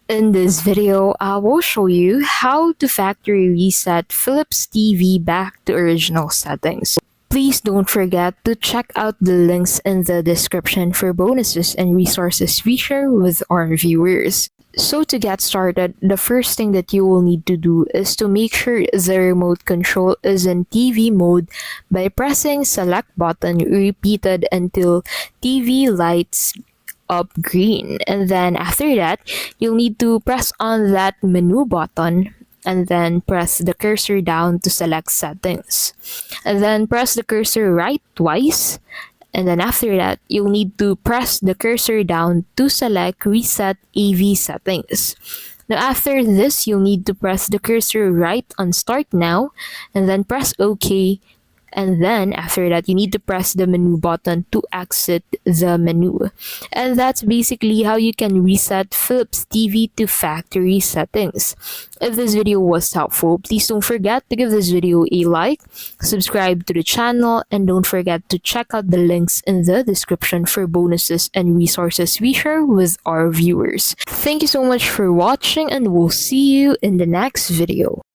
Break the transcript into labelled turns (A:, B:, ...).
A: In this video, I will show you how to factory reset Philips TV back to original settings. Please don't forget to check out the links in the description for bonuses and resources we share with our viewers. So to get started, the first thing that you will need to do is to make sure the remote control is in TV mode by pressing select button repeated until TV lights up green, and then after that you'll need to press on that menu button and then press the cursor down to select settings, and then press the cursor right twice, and then after that you'll need to press the cursor down to select reset AV settings. Now after this you'll need to press the cursor right on start now and then press OK, and then after that you need to press the menu button to exit the menu. And that's basically how you can reset Philips TV to factory settings. If this video was helpful, please don't forget to give this video a like, subscribe to the channel, and don't forget to check out the links in the description for bonuses and resources we share with our viewers. Thank you so much for watching, and we'll see you in the next video.